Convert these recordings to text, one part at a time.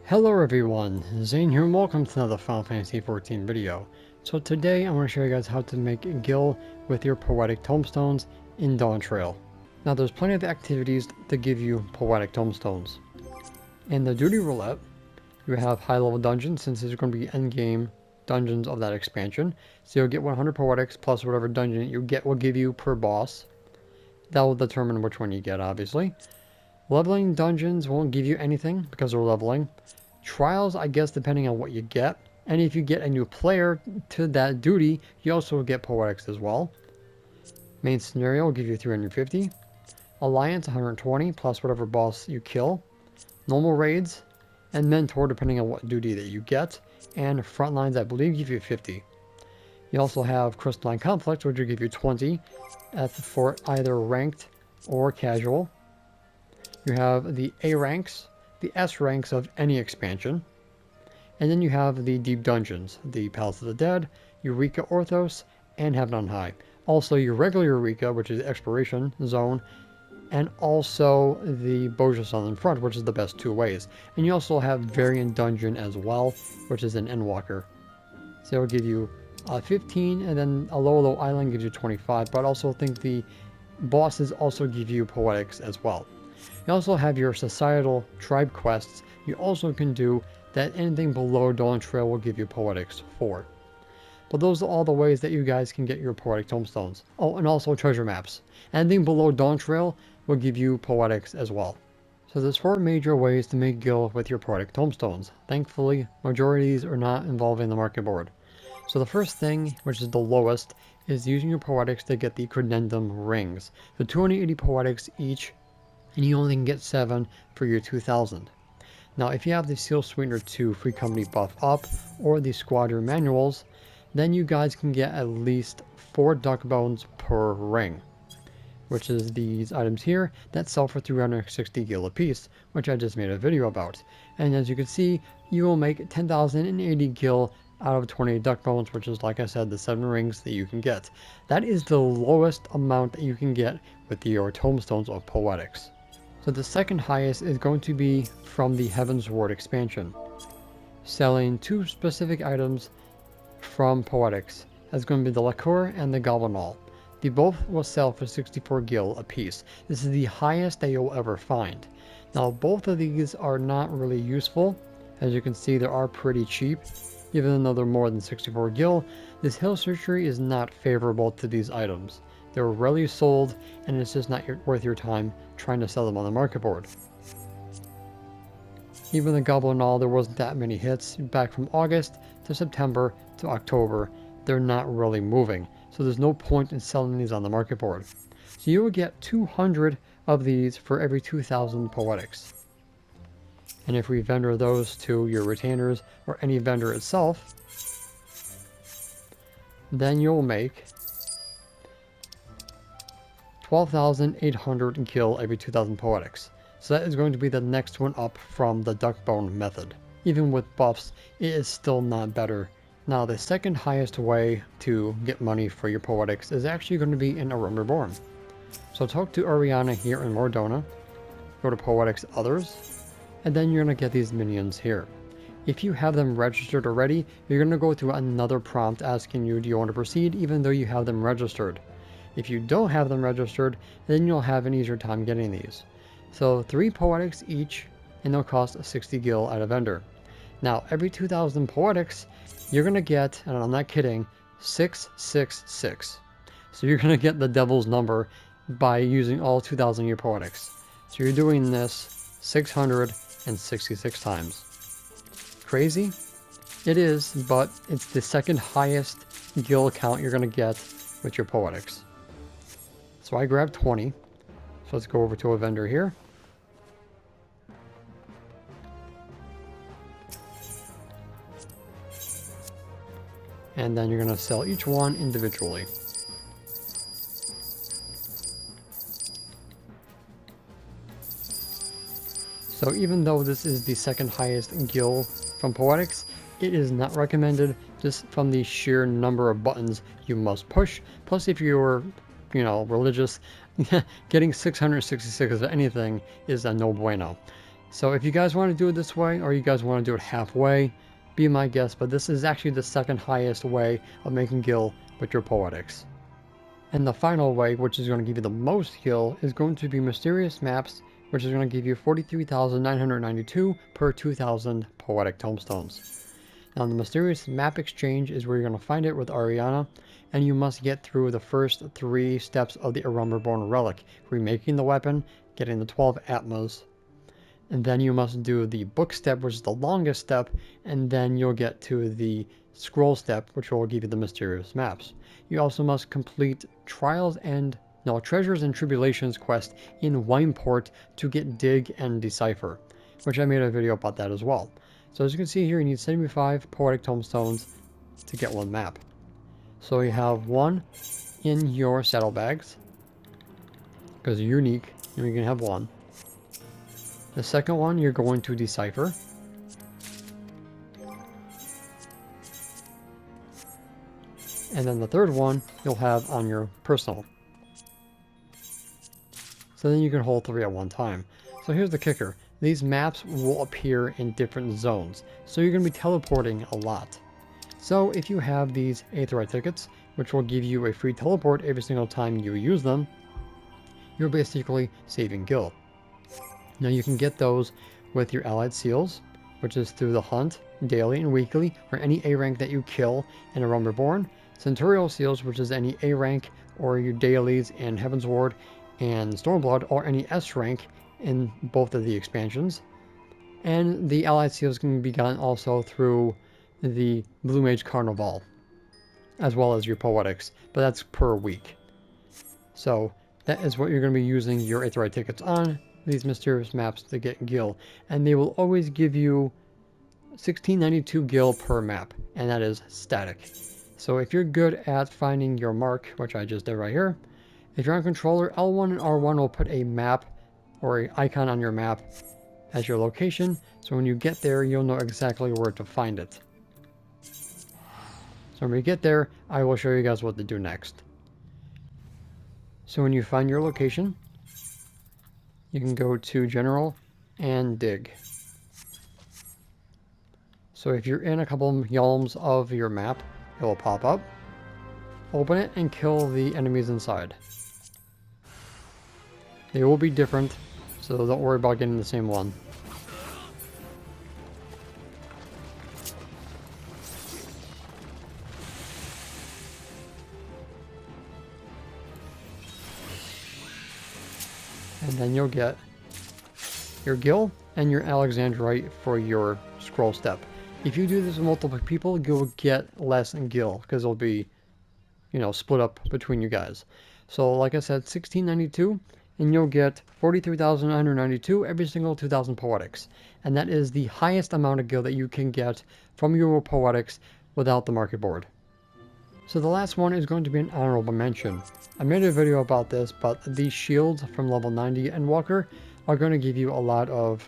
Hello everyone, Zane here and welcome to another Final Fantasy XIV video. So today I'm going to show you guys how to make a guild with your poetic tomestones in Dawn Trail. Now there's plenty of activities to give you poetic tomestones. In the duty roulette, you have high level dungeons since these are going to be endgame dungeons of that expansion. So you'll get 100 poetics plus whatever dungeon you get will give you per boss. That will determine which one you get obviously. Leveling dungeons won't give you anything because they're leveling. Trials, I guess, depending on what you get. And if you get a new player to that duty, you also get poetics as well. Main scenario will give you 350. Alliance, 120, plus whatever boss you kill. Normal raids, and mentor depending on what duty that you get. And frontlines, I believe, give you 50. You also have crystalline conflict, which will give you 20 for either ranked or casual. You have the A ranks, the S ranks of any expansion, and then you have the deep dungeons, the Palace of the Dead, Eureka Orthos, and Heaven on High. Also your regular Eureka, which is the exploration zone, and also the Boja on the front, which is the best two ways. And you also have Variant Dungeon as well, which is an Endwalker. So it'll give you 15, and then a low island gives you 25, but I also think the bosses also give you poetics as well. You also have your societal tribe quests you also can do that anything below Dawn Trail will give you poetics for. But those are all the ways that you guys can get your poetic tomestones. Oh, and also treasure maps. Anything below Dawn Trail will give you poetics as well. So there's 4 major ways to make guild with your poetic tomestones. Thankfully, majority of these are not involving the market board. So the first thing, which is the lowest, is using your poetics to get the credendum rings. So 280 poetics each, and you only can get 7 for your 2000. Now if you have the Seal Sweetener 2 Free Company buff up, or the Squadron manuals, then you guys can get at least 4 duck bones per ring, which is these items here that sell for 360 gil a piece, which I just made a video about. And as you can see, you will make 10,080 gil out of 20 duck bones, which is, like I said, the 7 rings that you can get. That is the lowest amount that you can get with your tomestones of poetics. So the second highest is going to be from the Heaven's Ward expansion, selling 2 specific items from poetics. That's going to be the lacquer and the goblinol. They both will sell for 64 gil a piece. This is the highest that you'll ever find. Now both of these are not really useful. As you can see, they are pretty cheap. Even though they're more than 64 gil, this hill searchery is not favorable to these items. They're rarely sold, and it's just not worth your time trying to sell them on the market board. Even the goblinol, there wasn't that many hits. Back from August to September to October, they're not really moving. So there's no point in selling these on the market board. So you will get 200 of these for every 2,000 poetics. And if we vendor those to your retainers or any vendor itself, then you'll make 12,800 gil every 2,000 poetics. So that is going to be the next one up from the duckbone method. Even with buffs, it is still not better. Now the second highest way to get money for your poetics is actually going to be in A Realm Reborn. So talk to Auriana here in Dhona, go to Poetics Others, and then you're going to get these minions here. If you have them registered already, you're going to go through another prompt asking you, do you want to proceed, even though you have them registered. If you don't have them registered, then you'll have an easier time getting these. So 3 poetics each, and they'll cost 60 gil at a vendor. Now every 2,000 poetics, you're going to get, and I'm not kidding, 666. So you're going to get the devil's number by using all 2,000 of your poetics. So you're doing this 666 times. Crazy? It is, but it's the second highest gil count you're going to get with your poetics. So I grabbed 20. So let's go over to a vendor here. And then you're going to sell each one individually. So even though this is the second highest gil from poetics, it is not recommended just from the sheer number of buttons you must push. Plus if you're religious, getting 666 of anything is a no bueno. So if you guys want to do it this way, or you guys want to do it halfway, be my guest, but this is actually the second highest way of making gil with your poetics. And the final way, which is going to give you the most gil, is going to be mysterious maps, which is going to give you 43,992 per 2,000 poetic tomestones. Now the mysterious map exchange is where you're going to find it with Auriana, and you must get through the first 3 steps of the Reborn relic, remaking the weapon, getting the 12 atmas, and then you must do the book step, which is the longest step, and then you'll get to the scroll step, which will give you the mysterious maps. You also must complete treasures and tribulations quest in Wineport to get dig and decipher, which I made a video about that as well. So as you can see here, you need 75 poetic tomestones to get 1 map. So you have 1 in your saddlebags, because you're unique, and you can have 1. The second one you're going to decipher. And then the third one you'll have on your personal. So then you can hold 3 at one time. So here's the kicker. These maps will appear in different zones, so you're going to be teleporting a lot. So if you have these Aetheryte tickets, which will give you a free teleport every single time you use them, you're basically saving gil. Now you can get those with your allied seals, which is through the hunt, daily and weekly, for any A rank that you kill in a Realm Reborn. Centurial seals, which is any A rank or your dailies in Heaven's Ward and Stormblood, or any S rank in both of the expansions. And the allied seals can be gotten also through the Blue Mage Carnival, as well as your poetics, but that's per week. So that is what you're going to be using your Aetheryte tickets on, these mysterious maps to get gil, and they will always give you 1692 gil per map, and that is static. So if you're good at finding your mark, which I just did right here, if you're on controller, L1 and R1 will put a map or an icon on your map as your location, so when you get there you'll know exactly where to find it. So when we get there, I will show you guys what to do next. So when you find your location, you can go to General and Dig. So if you're in a couple yalms of your map, it will pop up. Open it and kill the enemies inside. They will be different, so don't worry about getting the same one. And then you'll get your gil and your alexandrite for your scroll step. If you do this with multiple people, you'll get less gil, because it'll be, split up between you guys. So like I said, 1692, and you'll get 43,992 every single 2,000 poetics. And that is the highest amount of gil that you can get from your poetics without the market board. So the last one is going to be an honorable mention. I made a video about this, but these shields from level 90 and Walker are going to give you a lot of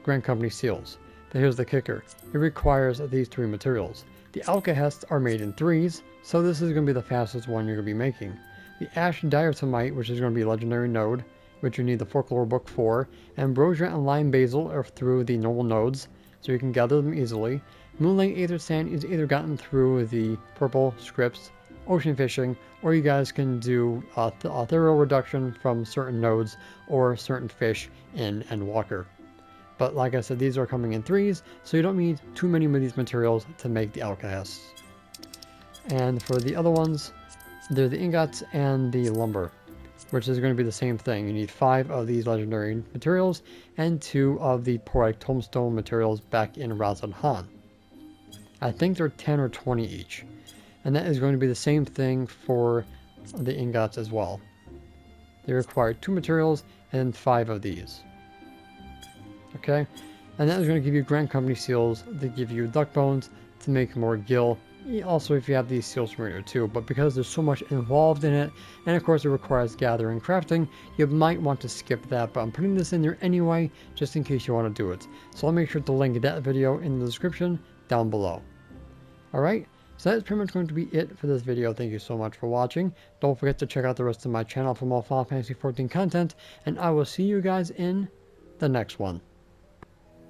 Grand Company seals. But here's the kicker. It requires these 3 materials. The alcahests are made in 3s, so this is going to be the fastest one you're going to be making. The ash diatomite, which is going to be legendary node, which you need the folklore book for, ambrosia and lime basil are through the normal nodes, so you can gather them easily. Moonlight Aether Sand is either gotten through the purple scripts, ocean fishing, or you guys can do a thorough reduction from certain nodes or certain fish in Endwalker. But like I said, these are coming in 3s, so you don't need too many of these materials to make the alcahests. And for the other ones, they're the ingots and the lumber, which is going to be the same thing. You need 5 of these legendary materials and 2 of the poetic tombstone materials back in radz. I think they're 10 or 20 each. And that is going to be the same thing for the ingots as well. They require 2 materials and 5 of these. Okay, and that is going to give you Grand Company seals. They give you duck bones to make more gil. Also, if you have these seals from radio too, but because there's so much involved in it, and of course it requires gathering and crafting, you might want to skip that, but I'm putting this in there anyway, just in case you want to do it. So I'll make sure to link that video in the description down below. Alright, so that is pretty much going to be it for this video. Thank you so much for watching. Don't forget to check out the rest of my channel for more Final Fantasy XIV content, and I will see you guys in the next one.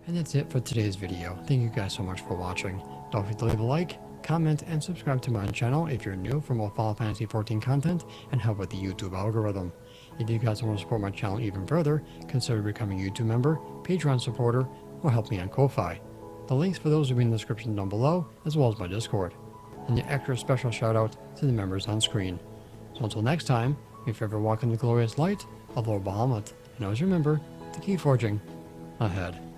And that's it for today's video. Thank you guys so much for watching. Don't forget to leave a like, comment, and subscribe to my channel if you're new for more Final Fantasy XIV content and help with the YouTube algorithm. If you guys want to support my channel even further, consider becoming a YouTube member, Patreon supporter, or help me on Ko-Fi. The links for those will be in the description down below, as well as my Discord. And the extra special shout out to the members on screen. So until next time, if you ever walk in the glorious light of Lord Bahamut, and always remember to keep forging ahead.